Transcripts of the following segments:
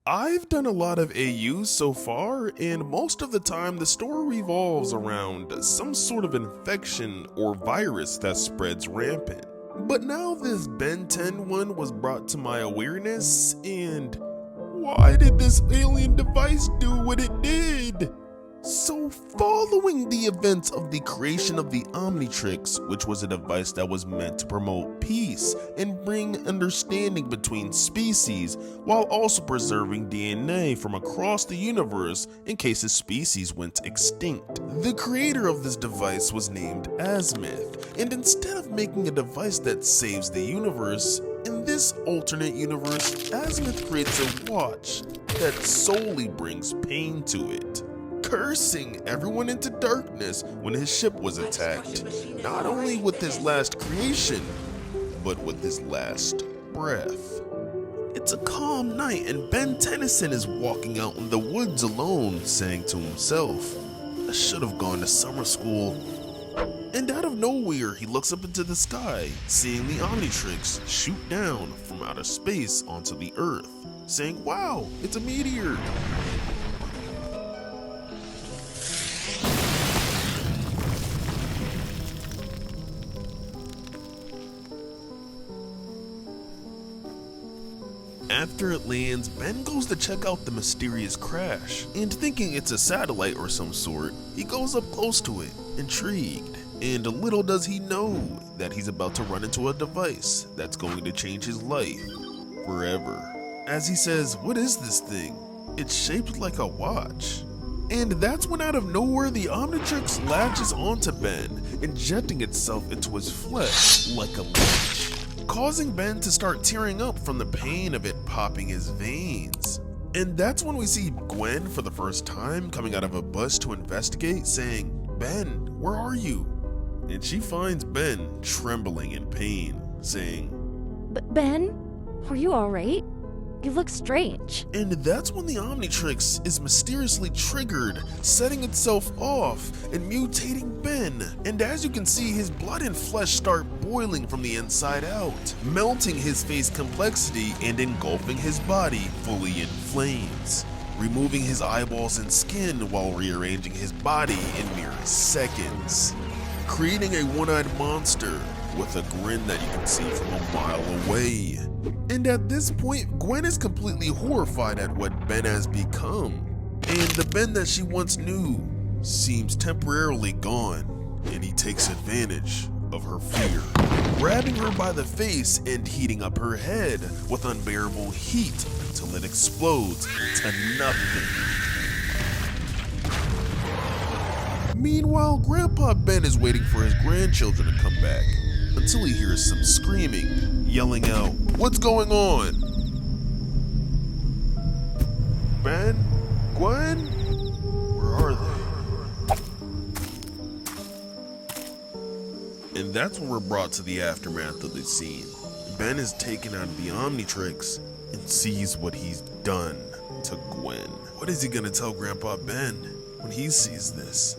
I've done a lot of AUs so far, and most of the time the story revolves around some sort of infection or virus that spreads rampant. But now this Ben 10 one was brought to my awareness, and why did this alien device do what it did? So following the events of the creation of the Omnitrix, which was a device that was meant to promote peace and bring understanding between species while also preserving DNA from across the universe in case a species went extinct. The creator of this device was named Azimuth, and instead of making a device that saves the universe, in this alternate universe, Azimuth creates a watch that solely brings pain to it, cursing everyone into darkness when his ship was attacked, not only with his last creation, but with his last breath. It's a calm night and Ben Tennyson is walking out in the woods alone, saying to himself, I should have gone to summer school. And out of nowhere, he looks up into the sky, seeing the Omnitrix shoot down from outer space onto the Earth, saying, wow, it's a meteor. After it lands, Ben goes to check out the mysterious crash, and thinking it's a satellite or some sort, he goes up close to it, intrigued. And little does he know that he's about to run into a device that's going to change his life forever. As he says, what is this thing? It's shaped like a watch. And that's when out of nowhere the Omnitrix latches onto Ben, injecting itself into his flesh like a leech, causing Ben to start tearing up from the pain of it popping his veins. And that's when we see Gwen for the first time coming out of a bush to investigate, saying, Ben, where are you? And she finds Ben trembling in pain, saying, But Ben, are you alright? You look strange. And that's when the Omnitrix is mysteriously triggered, setting itself off and mutating Ben. And as you can see, his blood and flesh start boiling from the inside out, melting his face complexity and engulfing his body fully in flames, removing his eyeballs and skin while rearranging his body in mere seconds, creating a one-eyed monster with a grin that you can see from a mile away. And at this point, Gwen is completely horrified at what Ben has become. And the Ben that she once knew seems temporarily gone, and he takes advantage of her fear, grabbing her by the face and heating up her head with unbearable heat until it explodes into nothing. Meanwhile, Grandpa Ben is waiting for his grandchildren to come back, until he hears some screaming, yelling out, what's going on? Ben? Gwen? Where are they? And that's when we're brought to the aftermath of the scene. Ben is taken out of the Omnitrix and sees what he's done to Gwen. What is he gonna tell Grandpa Ben when he sees this?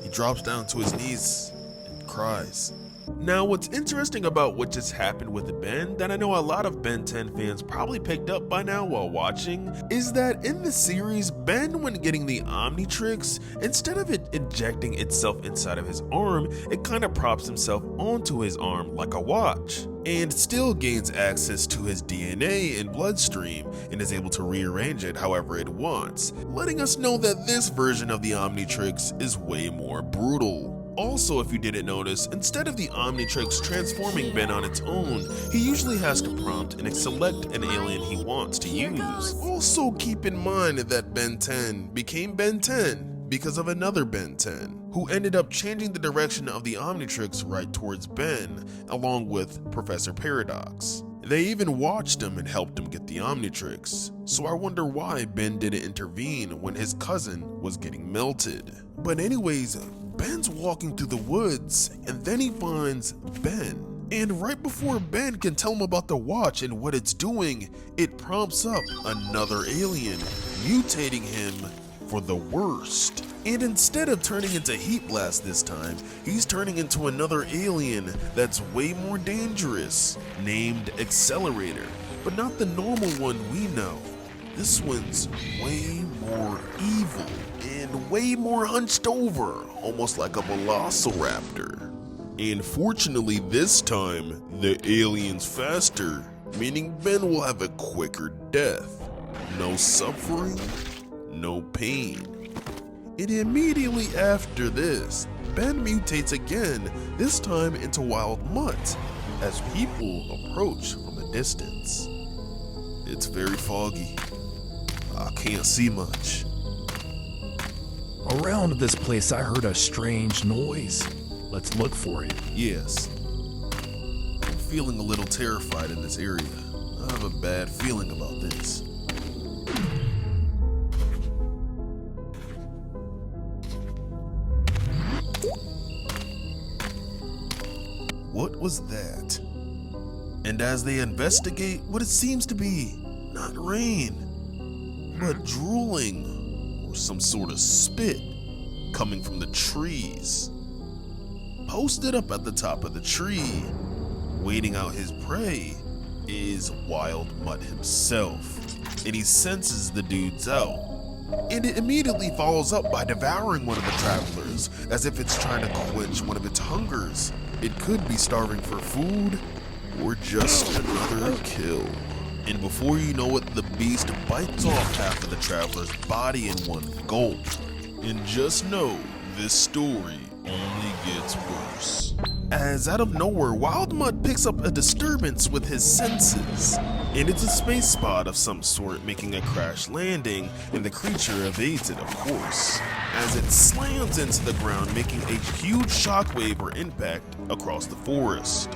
He drops down to his knees and cries. Now, what's interesting about what just happened with Ben, that I know a lot of Ben 10 fans probably picked up by now while watching, is that in the series, Ben, when getting the Omnitrix, instead of it injecting itself inside of his arm, it kind of props himself onto his arm like a watch, and still gains access to his DNA and bloodstream, and is able to rearrange it however it wants, letting us know that this version of the Omnitrix is way more brutal. Also, if you didn't notice, instead of the Omnitrix transforming Ben on its own, he usually has to prompt and select an alien he wants to use. Also, keep in mind that Ben 10 became Ben 10 because of another Ben 10, who ended up changing the direction of the Omnitrix right towards Ben, along with Professor Paradox. They even watched him and helped him get the Omnitrix, so I wonder why Ben didn't intervene when his cousin was getting melted. But anyways, Ben's walking through the woods, and then he finds Ben. And right before Ben can tell him about the watch and what it's doing, it prompts up another alien, mutating him for the worst. And instead of turning into Heat Blast this time, he's turning into another alien that's way more dangerous, named Accelerator, but not the normal one we know. this one's way more evil and way more hunched over, almost like a velociraptor. And fortunately this time, the alien's faster, meaning Ben will have a quicker death. No suffering, no pain. And immediately after this, Ben mutates again, this time into Wild Mutt, as people approach from a distance. It's very foggy. I can't see much. Around this place I heard a strange noise. Let's look for it. Yes. I'm feeling a little terrified in this area. I have a bad feeling about this. What was that? And as they investigate what it seems to be, not rain, but drooling or some sort of spit coming from the trees. Posted up at the top of the tree, waiting out his prey, is Wild Mutt himself, and he senses the dudes out. And it immediately follows up by devouring one of the travelers, as if it's trying to quench one of its hungers. It could be starving for food, or just another kill. And before you know it, the beast bites off half of the traveler's body in one gulp. And just know, this story only gets worse. As out of nowhere, Wild Mutt picks up a disturbance with his senses. And it's a space spot of some sort making a crash landing, and the creature evades it, of course, as it slams into the ground, making a huge shockwave or impact across the forest.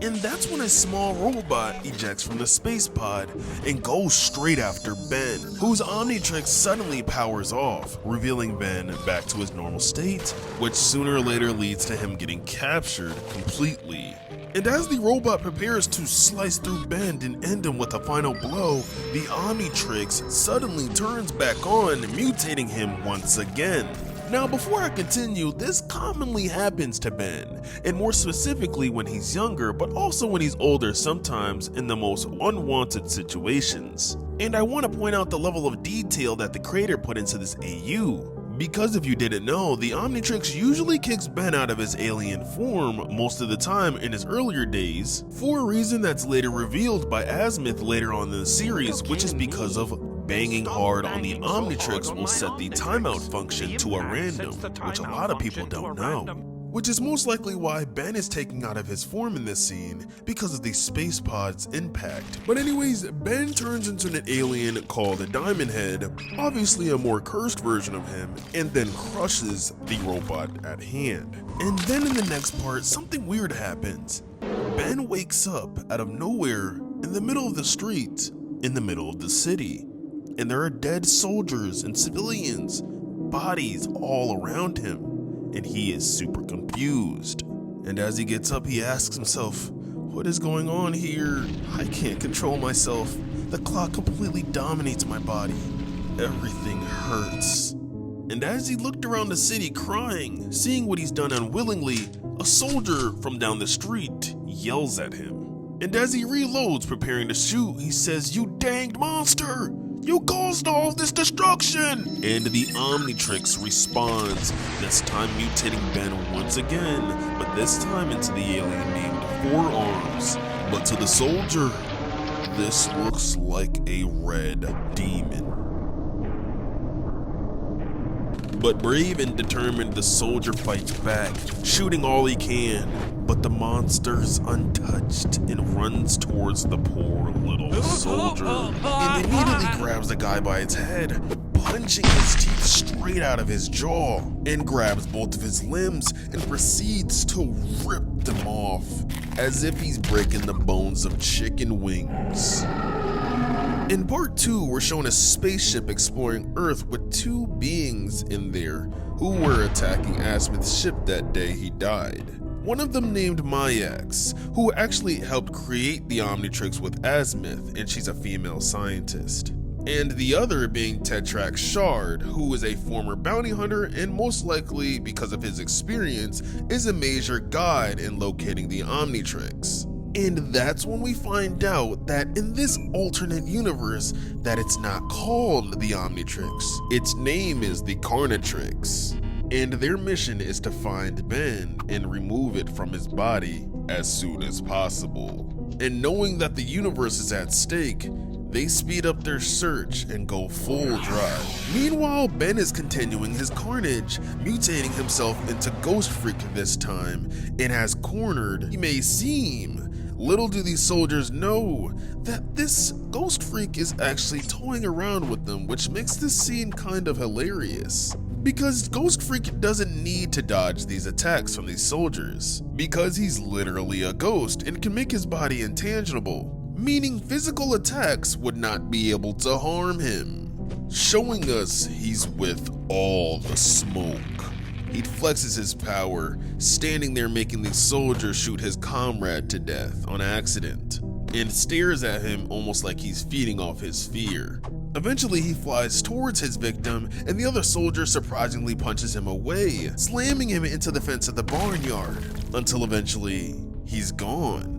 And that's when a small robot ejects from the space pod and goes straight after Ben, whose Omnitrix suddenly powers off, revealing Ben back to his normal state, which sooner or later leads to him getting captured completely. And as the robot prepares to slice through Ben and end him with a final blow, the Omnitrix suddenly turns back on, mutating him once again. Now, before I continue, this commonly happens to Ben, and more specifically when he's younger, but also when he's older, sometimes in the most unwanted situations. And I want to point out the level of detail that the creator put into this AU. Because if you didn't know, the Omnitrix usually kicks Ben out of his alien form most of the time in his earlier days, for a reason that's later revealed by Azimuth later on in the series, which is because of banging hard on the Omnitrix will set the timeout function to a random, which a lot of people don't know. Which is most likely why Ben is taken out of his form in this scene, because of the space pod's impact. But anyways, Ben turns into an alien called a Diamond Head, obviously a more cursed version of him, and then crushes the robot at hand. And then in the next part, something weird happens. Ben wakes up out of nowhere in the middle of the street, in the middle of the city. And there are dead soldiers and civilians, bodies all around him, and he is super confused. And as he gets up, he asks himself, what is going on here? I can't control myself. The clock completely dominates my body. Everything hurts. And as he looked around the city crying, seeing what he's done unwillingly, a soldier from down the street yells at him. And as he reloads, preparing to shoot, he says, "You danged monster! You caused all this destruction!" And the Omnitrix responds, this time mutating Ben once again, but this time into the alien named Four Arms. But to the soldier, this looks like a red demon. But brave and determined, the soldier fights back, shooting all he can, but the monster's untouched and runs towards the poor little soldier, and immediately grabs the guy by its head, punching his teeth straight out of his jaw, and grabs both of his limbs and proceeds to rip them off, as if he's breaking the bones of chicken wings. In part 2, we're shown a spaceship exploring Earth with two beings in there who were attacking Azimuth's ship that day he died. One of them named Mayax, who actually helped create the Omnitrix with Azimuth, and she's a female scientist. And the other being Tetrax Shard, who is a former bounty hunter and most likely, because of his experience, is a major guide in locating the Omnitrix. And that's when we find out that in this alternate universe that it's not called the Omnitrix. Its name is the Carnitrix. And their mission is to find Ben and remove it from his body as soon as possible. And knowing that the universe is at stake, they speed up their search and go full drive. Meanwhile, Ben is continuing his carnage, mutating himself into Ghost Freak this time, and as cornered he may seem, little do these soldiers know that this Ghost Freak is actually toying around with them, which makes this scene kind of hilarious. Because Ghost Freak doesn't need to dodge these attacks from these soldiers, because he's literally a ghost and can make his body intangible, meaning physical attacks would not be able to harm him, showing us he's with all the smoke. He flexes his power, standing there making the soldier shoot his comrade to death on accident, and stares at him almost like he's feeding off his fear. Eventually he flies towards his victim and the other soldier surprisingly punches him away, slamming him into the fence of the barnyard, until eventually he's gone.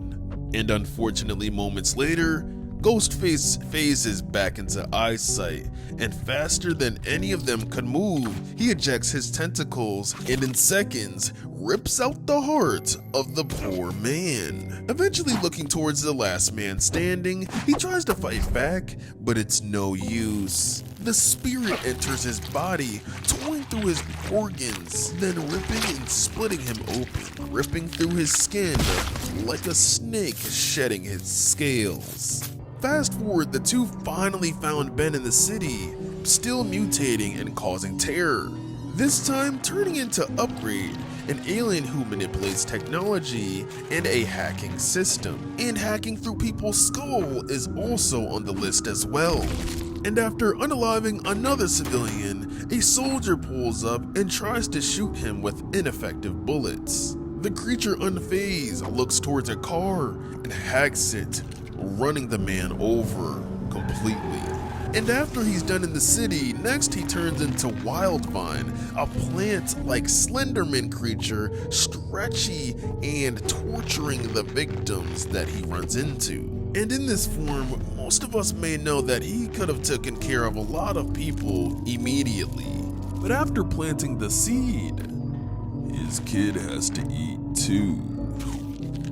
And unfortunately moments later, Ghostface phases back into eyesight, and faster than any of them could move, he ejects his tentacles and in seconds rips out the heart of the poor man. Eventually looking towards the last man standing, he tries to fight back, but it's no use. The spirit enters his body, toying through his organs, then ripping and splitting him open, ripping through his skin like a snake shedding his scales. Fast forward, the two finally found Ben in the city, still mutating and causing terror. This time turning into Upgrade, an alien who manipulates technology and a hacking system. And hacking through people's skull is also on the list as well. And after unaliving another civilian, a soldier pulls up and tries to shoot him with ineffective bullets. The creature unfazed looks towards a car and hacks it, running the man over completely. And after he's done in the city, next he turns into Wildvine, a plant-like Slenderman creature, stretchy and torturing the victims that he runs into. And in this form, most of us may know that he could have taken care of a lot of people immediately. But after planting the seed, his kid has to eat too.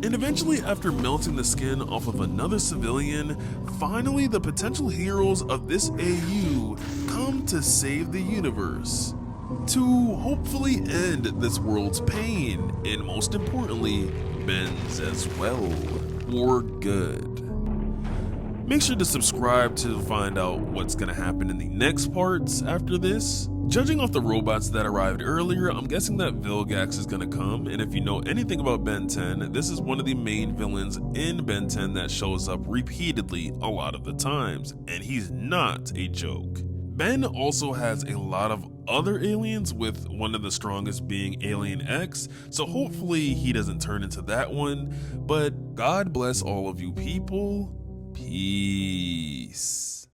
And eventually, after melting the skin off of another civilian, finally the potential heroes of this AU come to save the universe, to hopefully end this world's pain, and most importantly, Ben's as well, for good. Make sure to subscribe to find out what's gonna happen in the next parts after this. Judging off the robots that arrived earlier, I'm guessing that Vilgax is gonna come, and if you know anything about Ben 10, this is one of the main villains in Ben 10 that shows up repeatedly a lot of the times, and he's not a joke. Ben also has a lot of other aliens, with one of the strongest being Alien X, so hopefully he doesn't turn into that one, but God bless all of you people. Peace.